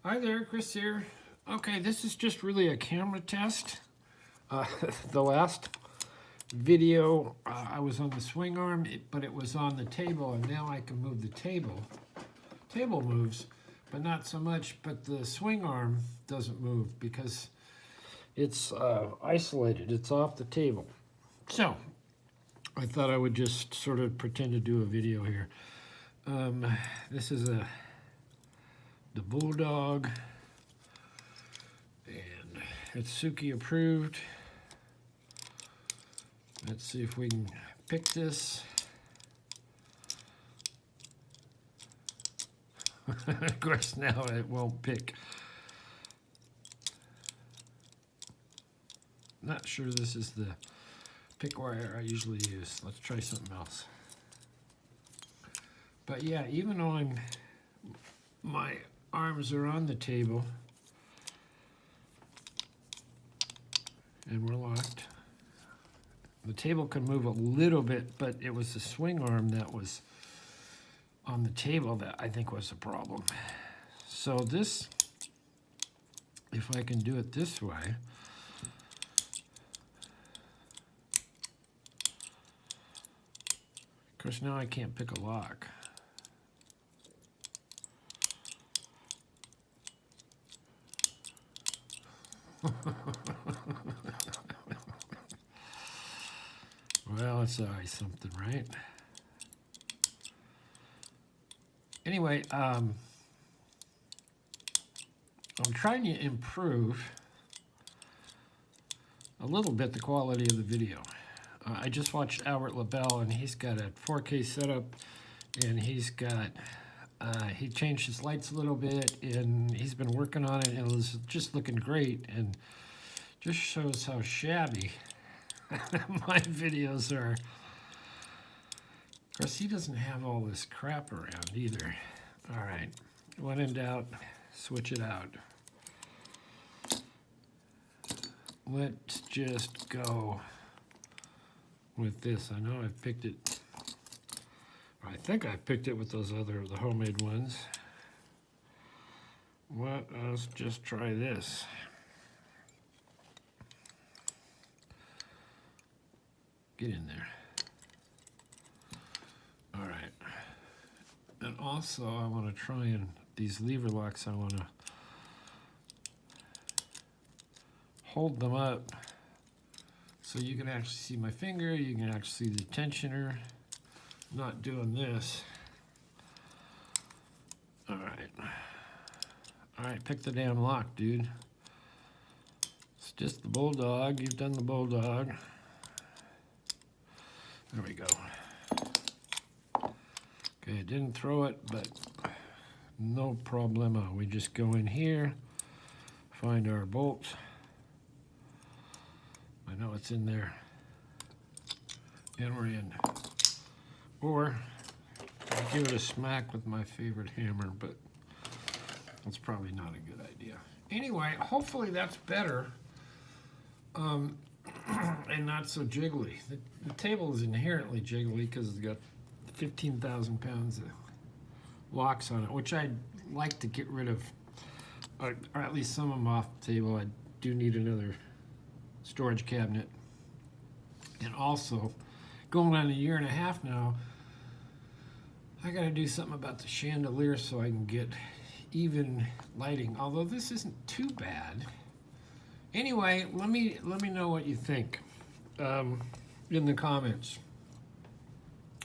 Hi there, Chris here. Okay, this is just really a camera test. The last video, I was on the swing arm, but it was on the table, and now I can move the table. Table moves, but not so much, but the swing arm doesn't move because it's isolated. It's off the table. So, I thought I would just sort of pretend to do a video here. This is the Bulldog, and it's Suki approved. Let's see if we can pick this. Of course, now it won't pick. Not sure this is the pick wire I usually use. Let's try something else. But yeah, even though my arms are on the table and we're locked, the table can move a little bit, but it was the swing arm that was on the table that I think was the problem. So this, if I can do it this way, of course now I can't pick a lock. Well, it's always something, right? Anyway, I'm trying to improve a little bit the quality of the video. I just watched Albert LaBelle, and he's got a 4K setup, and he's got he changed his lights a little bit, and he's been working on it, and it was just looking great, and just shows how shabby my videos are. Of course, he doesn't have all this crap around either. All right, when in doubt, switch it out. Let's just go with this. I know I've picked it. I think I picked it with those the homemade ones. Let us just try this. Get in there. All right. And also, I want to try and these lever locks, I want to hold them up so you can actually see my finger, you can actually see the tensioner. I'm not doing this. All right. All right, pick the damn lock, dude. It's just the Bulldog. You've done the Bulldog. There we go. Okay, I didn't throw it, but no problemo. We just go in here, find our bolt. I know it's in there. And we're in. Or I give it a smack with my favorite hammer, but that's probably not a good idea. Anyway, hopefully that's better. And not so jiggly. The table is inherently jiggly because it's got 15,000 pounds of locks on it, which I'd like to get rid of, or at least some of them off the table. I do need another storage cabinet. And also, going on a year and a half now, I gotta do something about the chandelier so I can get even lighting, although this isn't too bad. Anyway, let me know what you think in the comments.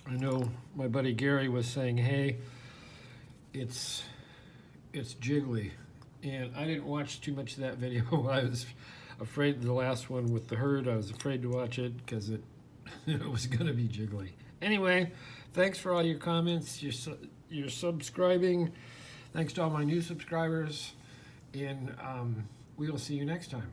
I know my buddy Gary was saying, hey, it's jiggly, and I didn't watch too much of that video. I was afraid the last one with the herd, I was afraid to watch it because it was going to be jiggly. Anyway, thanks for all your comments, your subscribing. Thanks to all my new subscribers, and we will see you next time.